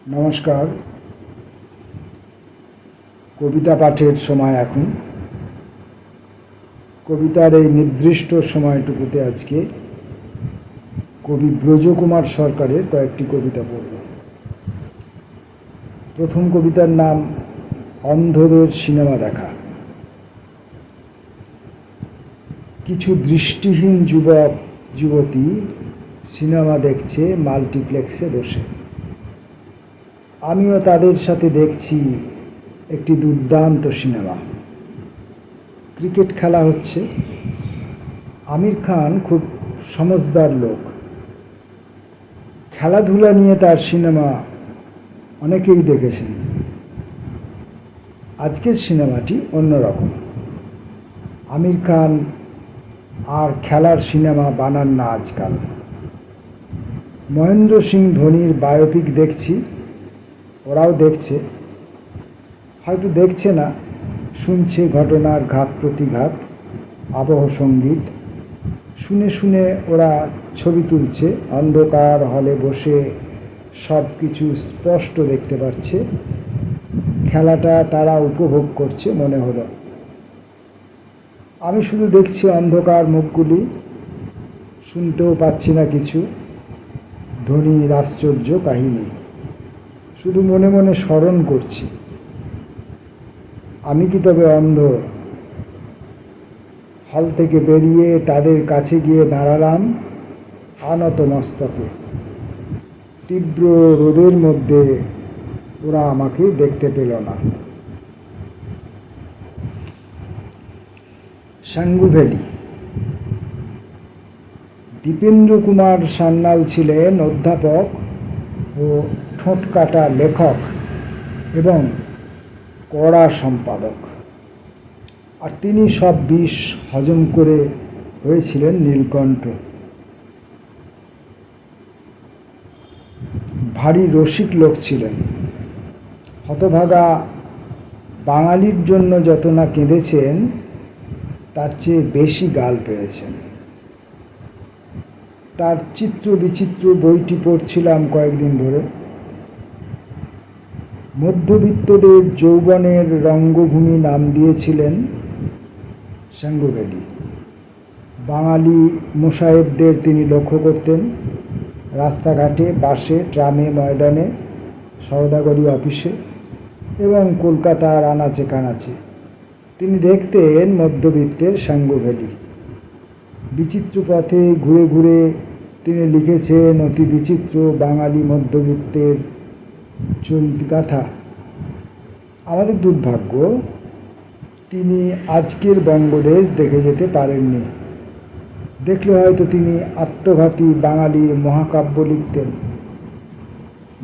নমস্কার। কবিতা পাঠের সময় এখন। কবিতার এই নির্দিষ্ট সময়টুকুতে আজকে কবি ব্রজকুমার সরকারের কয়েকটি কবিতা পড়ব। প্রথম কবিতার নাম অন্ধদের সিনেমা দেখা। কিছু দৃষ্টিহীন যুবক যুবতী সিনেমা দেখছে মাল্টিপ্লেক্সে বসে। আমিও তাদের সাথে দেখছি একটি দুর্দান্ত সিনেমা। ক্রিকেট খেলা হচ্ছে। আমির খান খুব সমজদার লোক। খেলাধুলা নিয়ে তার সিনেমা অনেকেই দেখেছেন। আজকের সিনেমাটি অন্যরকম। আমির খান আর খেলার সিনেমা বানান না আজকাল। মহেন্দ্র সিং ধোনির বায়োপিক দেখছি, ওরাও দেখছে, হয়তো দেখছে না, শুনছে ঘটনার ঘাত প্রতিঘাত, আবহ সঙ্গীত। শুনে শুনে ওরা ছবি তুলছে, অন্ধকার হলে বসে সব কিছু স্পষ্ট দেখতে পাচ্ছে। খেলাটা তারা উপভোগ করছে মনে হলো। আমি শুধু দেখছি অন্ধকার মুখগুলি, শুনতেও পাচ্ছি না কিছু। ধোনির আশ্চর্য কাহিনী শুধু মনে মনে স্মরণ করছি। আমি কি তবে অন্ধ? হল থেকে বেরিয়ে তাদের কাছে গিয়ে দাঁড়ালাম আনত মস্তকে। তীব্র রোদের মধ্যে ওরা আমাকে দেখতে পেল না। সাঙ্গু ভ্যালি। দীপেন্দ্র কুমার সান্যাল ছিলেন অধ্যাপক ও ঠোঁটকাটা লেখক এবং কড়া সম্পাদক, আর তিনি সব বিষ হজম করে হয়েছিলেন নীলকণ্ঠ। ভারী রসিক লোক ছিলেন। হতভাগা বাঙালির জন্য যত না কেঁদেছেন তার চেয়ে বেশি গাল পেয়েছেন। তার চিত্র বিচিত্র বইটি পড়ছিলাম কয়েকদিন ধরে। মধ্যবিত্তদের যৌবনের রঙ্গভূমি নাম দিয়েছিলেন সাঙ্গু ভ্যালি। বাঙালি মোসাহেবদের তিনি লক্ষ্য করতেন রাস্তাঘাটে, বাসে, ট্রামে, ময়দানে, সওদাগরি অফিসে এবং কলকাতার আনাচে কানাচে। তিনি দেখতেন মধ্যবিত্তের সাঙ্গু ভ্যালি। বিচিত্র পথে ঘুরে ঘুরে তিনি লিখেছেন অতি বিচিত্র বাঙালি মধ্যবিত্তের চলতি গাথা। আমাদের দুর্ভাগ্য, তিনি আজকের বঙ্গদেশ দেখে যেতে পারেননি। দেখলে হয়তো তিনি আত্মঘাতী বাঙালির মহাকাব্য লিখতেন।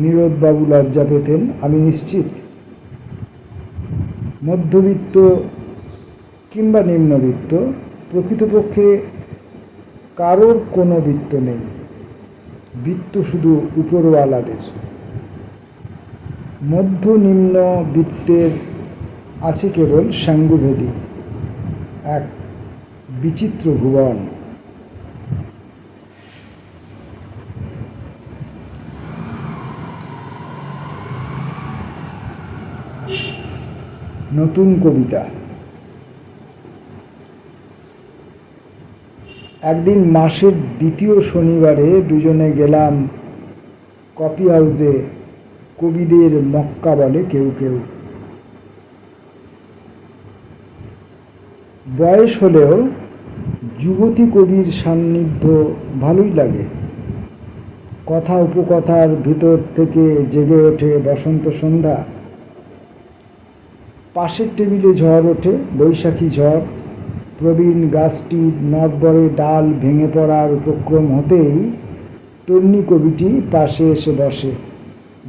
নীরোদবাবু লজ্জা পেতেন, আমি নিশ্চিত। মধ্যবিত্ত কিংবা নিম্নবিত্ত, প্রকৃতপক্ষে কারোর কোনো বৃত্ত নেই। বৃত্ত শুধু উপরওয়ালাদের। মধ্য নিম্ন বৃত্তের আছে কেবল সাঙ্গু ভ্যালি, এক বিচিত্র ভুবন। নতুন কবিতা। একদিন মাসের দ্বিতীয় শনিবারে দুজনে গেলাম কফি হাউসে। কবিদের মক্কা বলে কেউ কেউ। বয়স হলেও যুবতী কবির সান্নিধ্য ভালোই লাগে। কথা উপকথার ভিতর থেকে জেগে ওঠে বসন্ত সন্ধ্যা। পাশের টেবিলে ঝড় ওঠে, বৈশাখী ঝড়। প্রবীণ গাছটির নড়বড়ে ডাল ভেঙে পড়ার উপক্রম হতেই তন্নি কবিটি পাশে এসে বসে।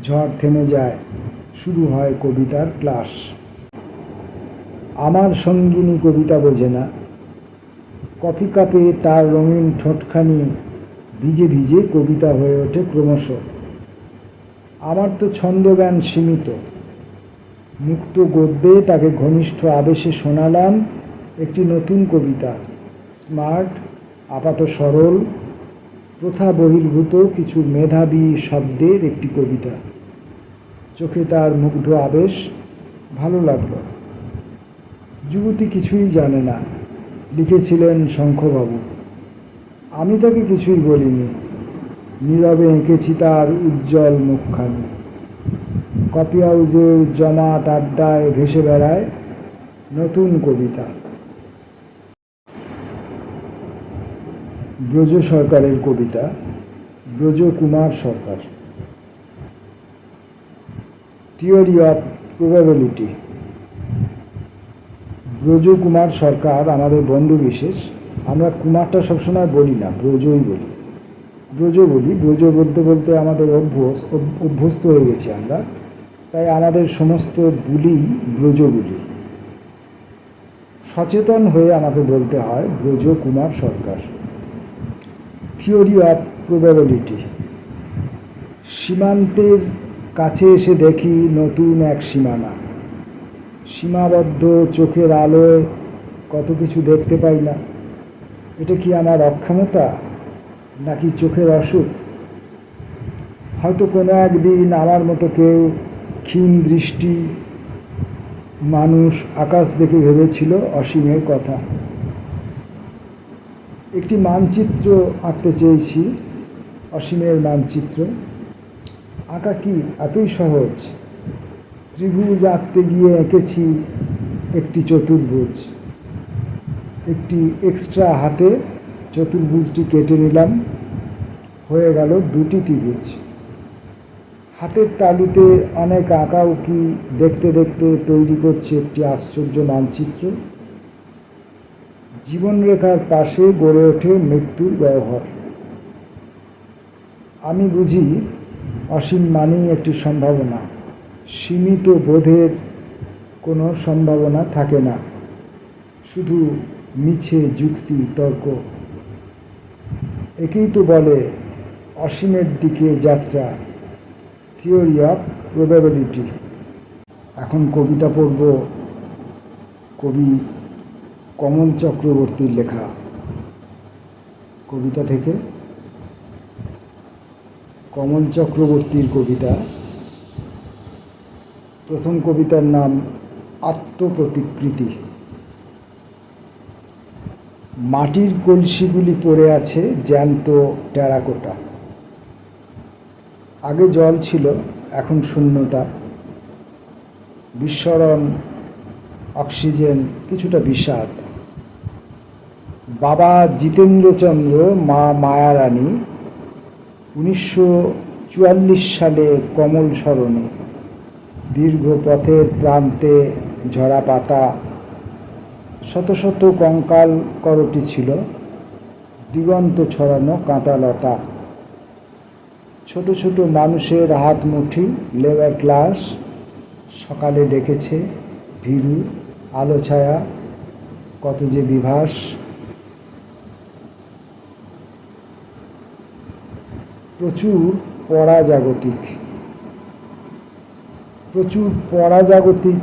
ঝড় থেমে যায়, শুরু হয় কবিতার ক্লাস। আমার সঙ্গিনী কবিতা বোঝে না। কফি কাপে তার রঙিন ঠোঁটখানি ভিজে ভিজে কবিতা হয়ে ওঠে ক্রমশ। আমার তো ছন্দজ্ঞান সীমিত। মুক্ত গদ্যে তাকে ঘনিষ্ঠ আবেশে শোনালাম একটি নতুন কবিতা। স্মার্ট, আপাত সরল, প্রথা বহির্ভূত কিছু মেধাবী শব্দের একটি কবিতা। চোখে তার মুগ্ধ আবেশ ভালো লাগলো। যুবতী কিছুই জানে না, লিখেছিলেন শঙ্খবাবু। আমি তাকে কিছুই বলিনি, নীরবে এঁকেছি তার উজ্জ্বল মুখখানি। কফি হাউসের জমাট আড্ডায় ভেসে বেড়ায় নতুন কবিতা। ব্রজ সরকারের কবিতা, Brajakumar Sarkar. Theory of probability. Brajakumar Sarkar আমাদের বন্ধু বিশেষ। আমরা কুমারটা সবসময় বলি না, ব্রজই বলি। ব্রজ বলতে বলতে আমাদের অভ্যস্ত হয়ে গেছি আমরা, তাই আমাদের সমস্ত বুলি ব্রজ বুলি। সচেতন হয়ে আমাকে বলতে হয় Brajakumar Sarkar. Theory of probability. সীমান্তের কাছে এসে দেখি নতুন এক সীমানা। সীমাবদ্ধ চোখের আলোয় কত কিছু দেখতে পাই না। এটা কি আমার অক্ষমতা নাকি চোখের অসুখ? হয়তো কোনো একদিন আমার মতো কেউ ক্ষীণ দৃষ্টি মানুষ আকাশ দেখে ভেবেছিল অসীমের কথা। একটি মানচিত্র আঁকতে চেয়েছি, অসীমের মানচিত্র। আঁকা কি এতই সহজ? ত্রিভুজ আঁকতে গিয়ে এঁকেছি একটি চতুর্ভুজ। একটি এক্সট্রা হাতে চতুর্ভুজটি কেটে নিলাম, হয়ে গেল দুটি ত্রিভুজ। হাতের তালুতে অনেক আঁকাউকি দেখতে দেখতে তৈরি করছে একটি আশ্চর্য মানচিত্র। জীবনরেখার পাশে গড়ে ওঠে মৃত্যুর ব্যবহার। আমি বুঝি অসীম মানেই একটি সম্ভাবনা। সীমিত বোধের কোনো সম্ভাবনা থাকে না, শুধু মিছে যুক্তি তর্ক। একেই তো বলে অসীমের দিকে যাত্রা, থিওরি অফ প্রবাবিলিটি। এখন কবিতা পড়ব কবি কমল চক্রবর্তীর লেখা কবিতা থেকে। কমল চক্রবর্তীর কবিতা। প্রথম কবিতার নাম আত্মপ্রতিকৃতি। মাটির কলসিগুলি পড়ে আছে জ্যান্ত টেরাকোটা। আগে জল ছিল, এখন শূন্যতা। বিস্মরণ, অক্সিজেন, কিছুটা বিষাদ। বাবা জিতেন্দ্রচন্দ্র, মা মায়ারানী 1944 সালে কমল সরণি। দীর্ঘ পথের প্রান্তে ঝরা পাতা, শত শত কঙ্কাল করটি ছিল, দিগন্ত ছড়ানো কাঁটা লতা। ছোট ছোট মানুষের হাত মুঠি, লেবার ক্লাস। সকালে ডেকেছে ভীরু, আলো ছায়া, কত যে বিভাস। প্রচুর পরাজাগতিক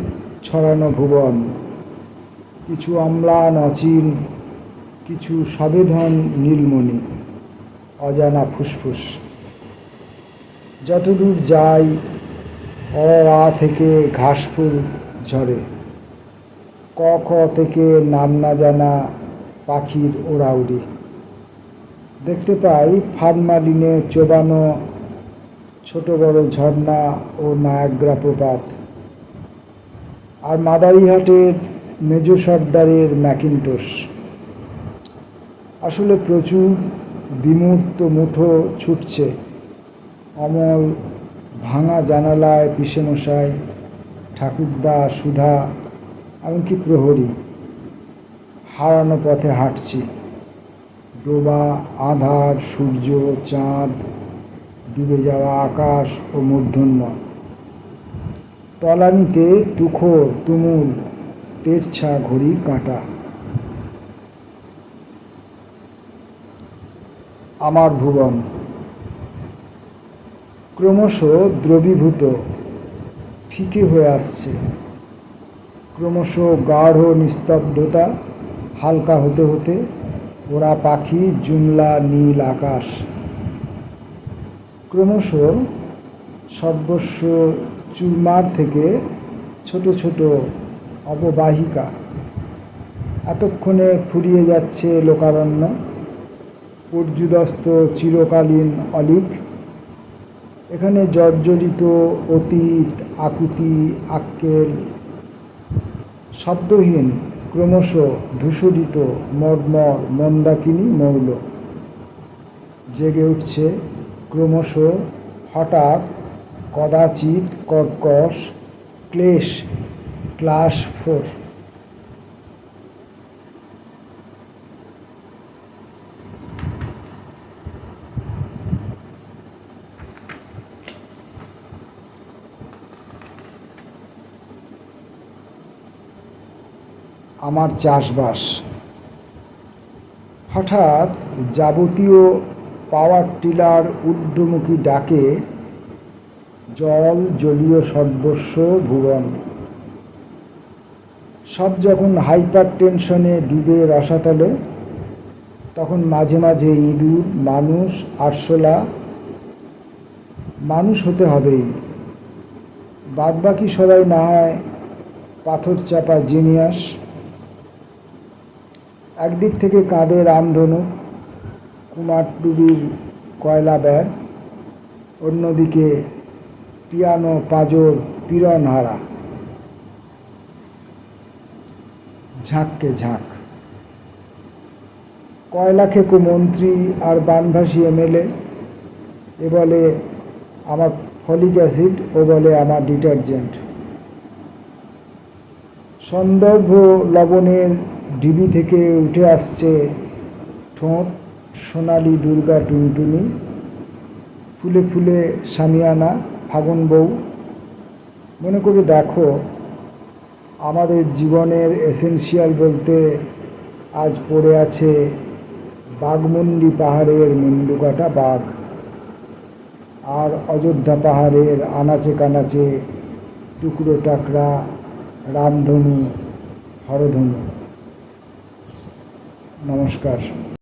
ছড়ানো ভুবন। কিছু অম্লান অচিন, কিছু সবেধন নীলমণি, অজানা ফুসফুস। যতদূর যাই অ আ থেকে ঘাসফুল ঝরে, ক খ থেকে নাম না জানা পাখির ওড়াউড়ি। দেখতে পাই ফার্মালিনে চোবানো ছোট বড় ঝর্ণা ও নায়াগ্রা প্রপাত। আর মাদারিহাটের মেজ সর্দারের ম্যাকিনটোশ। আসলে প্রচুর বিমূর্ত মুঠো ছুটছে। অমল ভাঙা জানালায় পিসেমশাই, ঠাকুরদা, সুধা, এমনকি প্রহরী। হারানো পথে হাঁটছি। ডোবা, আঁধার, সূর্য, চাঁদ, ডুবে যাওয়া আকাশ ও মূর্ধন্য। তলানিতে তুখোড় তুমুল তেরছা ঘড়ির কাঁটা। আমার ভুবন ক্রমশ দ্রবীভূত, ফিকে হয়ে আসছে। ক্রমশ গাঢ় নিস্তব্ধতা, হালকা হতে হতে ওরা পাখি, জুমলা নীল আকাশ। ক্রমশ সর্বস্ব চুরমার থেকে ছোট ছোট অববাহিকা। এতক্ষণে ফুরিয়ে যাচ্ছে লোকারণ্য, পর্যুদস্ত চিরকালীন অলিক। এখানে জর্জরিত অতীত, আকুতি, আক্কেল, শব্দহীন, ক্রমশ ধূসরিত মর্মর মন্দাকিনী মৌল। জেগে উঠছে ক্রমশ, হঠাৎ, কদাচিৎ, কর্কশ, ক্লেশ, ক্লাস 4। আমার চাষবাস। হঠাৎ যাবতীয় পাওয়ার টিলার ঊর্ধ্বমুখী ডাকে জল, জলীয় সর্বস্ব, ভুবন সব যখন হাইপার টেনশনে ডুবে রসাতলে, তখন মাঝে মাঝে ইঁদুর, মানুষ, আরশোলা। মানুষ হতে হবেই, বাদবাকি সবাই না হয় পাথর চাপা জিনিয়াস। একদিক থেকে কাঁধে রামধনুক, কুমারটুলির কয়লা ব্যাগ, অন্যদিকে পিয়ানো পাঁজর পীড়নহারা। ঝাঁককে ঝাঁক। কয়লা খেকো মন্ত্রী আর বানভাসী এমএলএ। এ বলে আমার ফলিক অ্যাসিড, ও বলে আমার ডিটারজেন্ট। সন্দর্ভ লবণের ঢিবি থেকে উঠে আসছে ঠোঁট সোনালি দুর্গা টুনটুনি, ফুলে ফুলে সামিয়ানা, ফাগুন বউ। মনে করে দেখো, আমাদের জীবনের এসেনশিয়াল বলতে আজ পড়ে আছে বাঘমুন্ডি পাহাড়ের মুন্ডুকাটা বাঘ, আর অযোধ্যা পাহাড়ের আনাচে কানাচে টুকরো টাকরা রামধনু, হরধনু। নমস্কার।